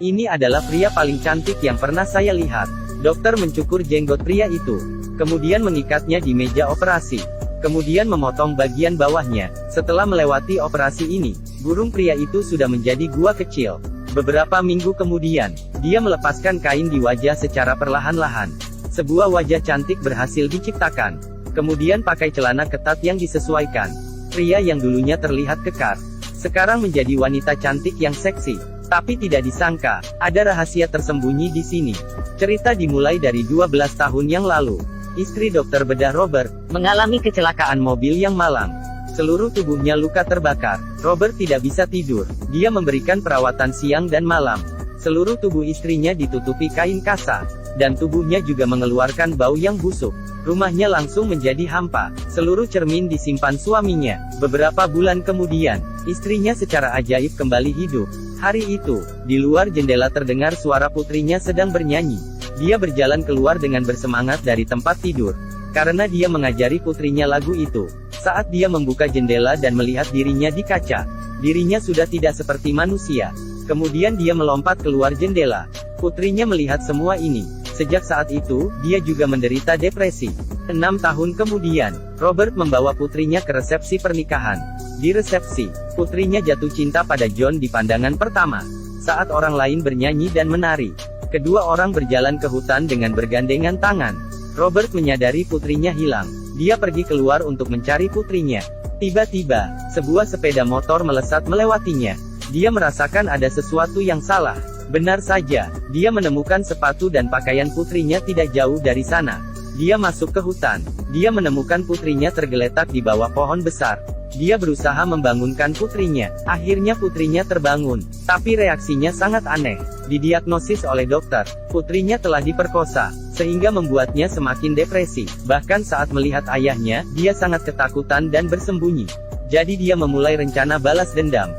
Ini adalah pria paling cantik yang pernah saya lihat. Dokter mencukur jenggot pria itu. Kemudian mengikatnya di meja operasi. Kemudian memotong bagian bawahnya. Setelah melewati operasi ini, burung pria itu sudah menjadi gua kecil. Beberapa minggu kemudian, dia melepaskan kain di wajah secara perlahan-lahan. Sebuah wajah cantik berhasil diciptakan. Kemudian pakai celana ketat yang disesuaikan. Pria yang dulunya terlihat kekar, sekarang menjadi wanita cantik yang seksi. Tapi tidak disangka, ada rahasia tersembunyi di sini. Cerita dimulai dari 12 tahun yang lalu. Istri dokter bedah Robert mengalami kecelakaan mobil yang malang. Seluruh tubuhnya luka terbakar. Robert tidak bisa tidur. Dia memberikan perawatan siang dan malam. Seluruh tubuh istrinya ditutupi kain kasa, dan tubuhnya juga mengeluarkan bau yang busuk. Rumahnya langsung menjadi hampa. Seluruh cermin disimpan suaminya. Beberapa bulan kemudian, istrinya secara ajaib kembali hidup. Hari itu, di luar jendela terdengar suara putrinya sedang bernyanyi. Dia berjalan keluar dengan bersemangat dari tempat tidur, karena dia mengajari putrinya lagu itu. Saat dia membuka jendela dan melihat dirinya di kaca, dirinya sudah tidak seperti manusia. Kemudian dia melompat keluar jendela. Putrinya melihat semua ini. Sejak saat itu, dia juga menderita depresi. 6 tahun kemudian, Robert membawa putrinya ke resepsi pernikahan. Di resepsi, putrinya jatuh cinta pada John di pandangan pertama. Saat orang lain bernyanyi dan menari, kedua orang berjalan ke hutan dengan bergandengan tangan. Robert menyadari putrinya hilang. Dia pergi keluar untuk mencari putrinya. Tiba-tiba, sebuah sepeda motor melesat melewatinya. Dia merasakan ada sesuatu yang salah. Benar saja, dia menemukan sepatu dan pakaian putrinya tidak jauh dari sana. Dia masuk ke hutan. Dia menemukan putrinya tergeletak di bawah pohon besar. Dia berusaha membangunkan putrinya. Akhirnya putrinya terbangun, tapi reaksinya sangat aneh. Didiagnosis oleh dokter, putrinya telah diperkosa, sehingga membuatnya semakin depresi. Bahkan saat melihat ayahnya, dia sangat ketakutan dan bersembunyi. Jadi dia memulai rencana balas dendam.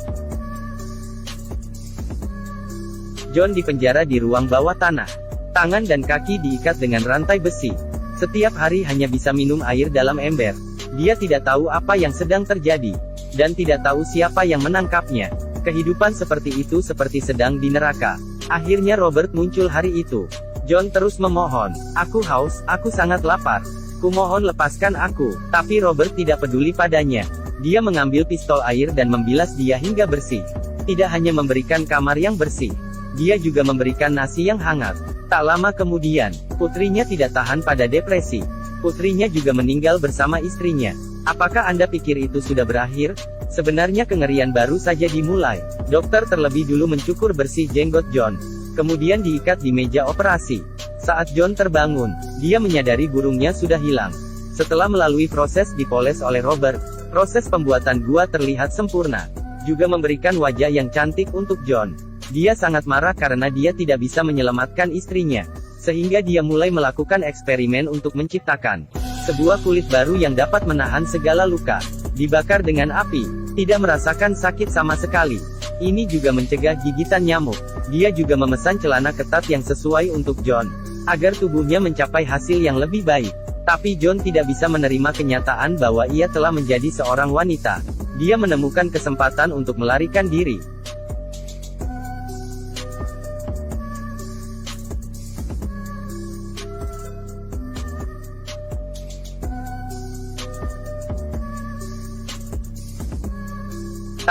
John dipenjara di ruang bawah tanah. Tangan dan kaki diikat dengan rantai besi. Setiap hari hanya bisa minum air dalam ember. Dia tidak tahu apa yang sedang terjadi, dan tidak tahu siapa yang menangkapnya. Kehidupan seperti itu seperti sedang di neraka. Akhirnya Robert muncul hari itu. John terus memohon, "Aku haus, aku sangat lapar. Kumohon lepaskan aku." Tapi Robert tidak peduli padanya. Dia mengambil pistol air dan membilas dia hingga bersih. Tidak hanya memberikan kamar yang bersih, dia juga memberikan nasi yang hangat. Tak lama kemudian, putrinya tidak tahan pada depresi. Putrinya juga meninggal bersama istrinya. Apakah Anda pikir itu sudah berakhir? Sebenarnya kengerian baru saja dimulai. Dokter terlebih dulu mencukur bersih jenggot John. Kemudian diikat di meja operasi. Saat John terbangun, dia menyadari burungnya sudah hilang. Setelah melalui proses dipoles oleh Robert, proses pembuatan gua terlihat sempurna. Juga memberikan wajah yang cantik untuk John. Dia sangat marah karena dia tidak bisa menyelamatkan istrinya. Sehingga dia mulai melakukan eksperimen untuk menciptakan sebuah kulit baru yang dapat menahan segala luka. Dibakar dengan api, tidak merasakan sakit sama sekali. Ini juga mencegah gigitan nyamuk. Dia juga memesan celana ketat yang sesuai untuk John, agar tubuhnya mencapai hasil yang lebih baik. Tapi John tidak bisa menerima kenyataan bahwa ia telah menjadi seorang wanita. Dia menemukan kesempatan untuk melarikan diri.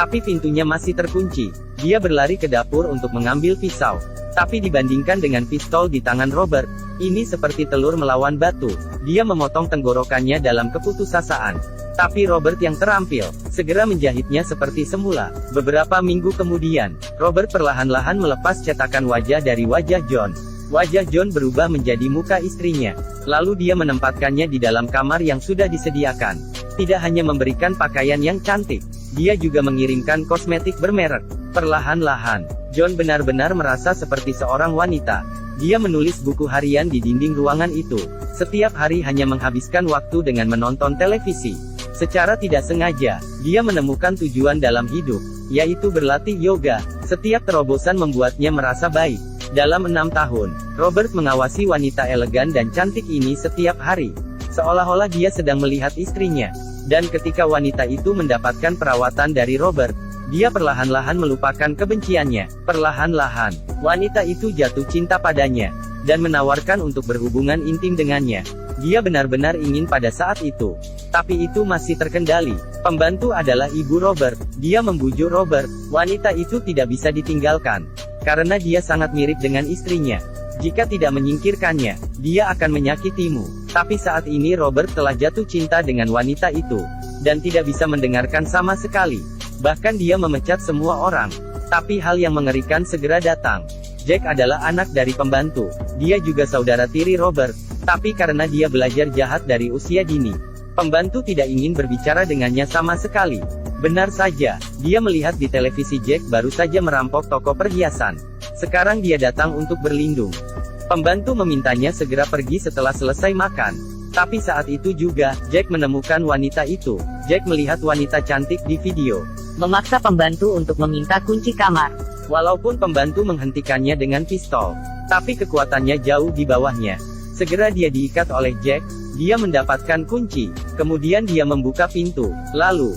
Tapi pintunya masih terkunci. Dia berlari ke dapur untuk mengambil pisau. Tapi dibandingkan dengan pistol di tangan Robert, ini seperti telur melawan batu. Dia memotong tenggorokannya dalam keputusasaan. Tapi Robert yang terampil, segera menjahitnya seperti semula. Beberapa minggu kemudian, Robert perlahan-lahan melepas cetakan wajah dari wajah John. Wajah John berubah menjadi muka istrinya. Lalu dia menempatkannya di dalam kamar yang sudah disediakan. Tidak hanya memberikan pakaian yang cantik, dia juga mengirimkan kosmetik bermerek. Perlahan-lahan, John benar-benar merasa seperti seorang wanita. Dia menulis buku harian di dinding ruangan itu. Setiap hari hanya menghabiskan waktu dengan menonton televisi. Secara tidak sengaja, dia menemukan tujuan dalam hidup, yaitu berlatih yoga. Setiap terobosan membuatnya merasa baik. Dalam 6 tahun, Robert mengawasi wanita elegan dan cantik ini setiap hari. Seolah-olah dia sedang melihat istrinya. Dan ketika wanita itu mendapatkan perawatan dari Robert, dia perlahan-lahan melupakan kebenciannya. Perlahan-lahan, Wanita itu jatuh cinta padanya, dan menawarkan untuk berhubungan intim dengannya. Dia benar-benar ingin pada saat itu. Tapi itu masih terkendali. Pembantu adalah ibu Robert. Dia membujuk Robert. Wanita itu tidak bisa ditinggalkan. Karena dia sangat mirip dengan istrinya. Jika tidak menyingkirkannya, dia akan menyakitimu. Tapi saat ini Robert telah jatuh cinta dengan wanita itu. Dan tidak bisa mendengarkan sama sekali. Bahkan dia memecat semua orang. Tapi hal yang mengerikan segera datang. Jack adalah anak dari pembantu. Dia juga saudara tiri Robert. Tapi karena dia belajar jahat dari usia dini, pembantu tidak ingin berbicara dengannya sama sekali. Benar saja, dia melihat di televisi Jack baru saja merampok toko perhiasan. Sekarang dia datang untuk berlindung. Pembantu memintanya segera pergi setelah selesai makan. Tapi saat itu juga, Jack menemukan wanita itu. Jack melihat wanita cantik di video. Memaksa pembantu untuk meminta kunci kamar. Walaupun pembantu menghentikannya dengan pistol, tapi kekuatannya jauh di bawahnya. Segera dia diikat oleh Jack. Dia mendapatkan kunci. Kemudian dia membuka pintu. Lalu,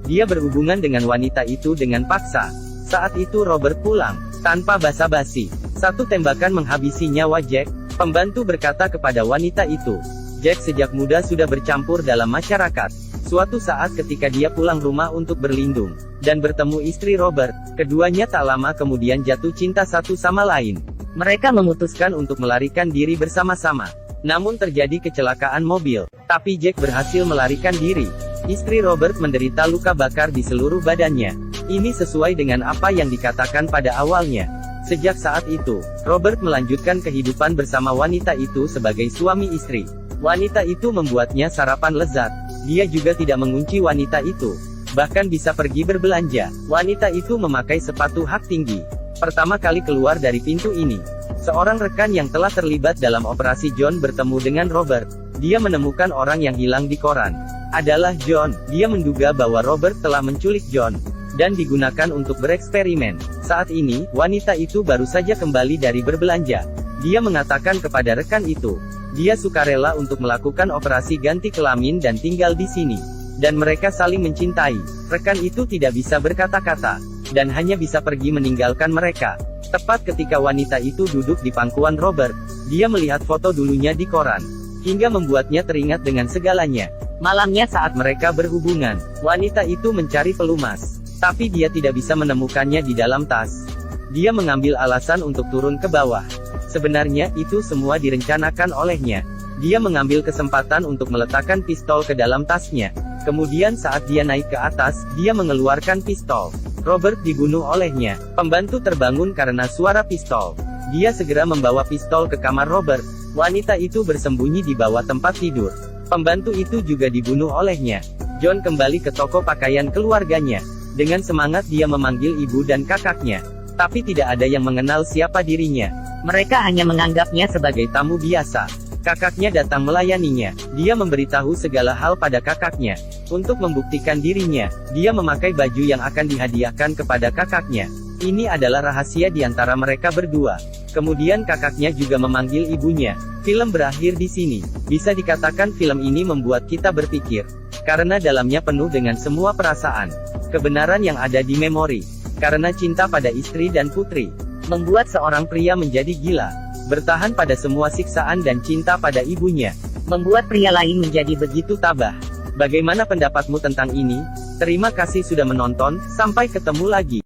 dia berhubungan dengan wanita itu dengan paksa. Saat itu Robert pulang, tanpa basa-basi. Satu tembakan menghabisi nyawa Jack. Pembantu berkata kepada wanita itu, Jack sejak muda sudah bercampur dalam masyarakat. Suatu saat ketika dia pulang rumah untuk berlindung, dan bertemu istri Robert, keduanya tak lama kemudian jatuh cinta satu sama lain. Mereka memutuskan untuk melarikan diri bersama-sama. Namun terjadi kecelakaan mobil, tapi Jack berhasil melarikan diri. Istri Robert menderita luka bakar di seluruh badannya. Ini sesuai dengan apa yang dikatakan pada awalnya. Sejak saat itu, Robert melanjutkan kehidupan bersama wanita itu sebagai suami istri. Wanita itu membuatnya sarapan lezat. Dia juga tidak mengunci wanita itu. Bahkan bisa pergi berbelanja. Wanita itu memakai sepatu hak tinggi. Pertama kali keluar dari pintu ini, seorang rekan yang telah terlibat dalam operasi John bertemu dengan Robert. Dia menemukan orang yang hilang di koran. Adalah John. Dia menduga bahwa Robert telah menculik John dan digunakan untuk bereksperimen. Saat ini, wanita itu baru saja kembali dari berbelanja. Dia mengatakan kepada rekan itu, dia sukarela untuk melakukan operasi ganti kelamin dan tinggal di sini. Dan mereka saling mencintai. Rekan itu tidak bisa berkata-kata, dan hanya bisa pergi meninggalkan mereka. Tepat ketika wanita itu duduk di pangkuan Robert, dia melihat foto dulunya di koran, hingga membuatnya teringat dengan segalanya. Malamnya saat mereka berhubungan, wanita itu mencari pelumas. Tapi dia tidak bisa menemukannya di dalam tas. Dia mengambil alasan untuk turun ke bawah. Sebenarnya, itu semua direncanakan olehnya. Dia mengambil kesempatan untuk meletakkan pistol ke dalam tasnya. Kemudian saat dia naik ke atas, dia mengeluarkan pistol. Robert dibunuh olehnya. Pembantu terbangun karena suara pistol. Dia segera membawa pistol ke kamar Robert. Wanita itu bersembunyi di bawah tempat tidur. Pembantu itu juga dibunuh olehnya. John kembali ke toko pakaian keluarganya. Dengan semangat dia memanggil ibu dan kakaknya. Tapi tidak ada yang mengenal siapa dirinya. Mereka hanya menganggapnya sebagai tamu biasa. Kakaknya datang melayaninya. Dia memberitahu segala hal pada kakaknya. Untuk membuktikan dirinya, dia memakai baju yang akan dihadiahkan kepada kakaknya. Ini adalah rahasia di antara mereka berdua. Kemudian kakaknya juga memanggil ibunya. Film berakhir di sini. Bisa dikatakan film ini membuat kita berpikir. Karena dalamnya penuh dengan semua perasaan. Kebenaran yang ada di memori. Karena cinta pada istri dan putri. Membuat seorang pria menjadi gila. Bertahan pada semua siksaan dan cinta pada ibunya. Membuat pria lain menjadi begitu tabah. Bagaimana pendapatmu tentang ini? Terima kasih sudah menonton, sampai ketemu lagi.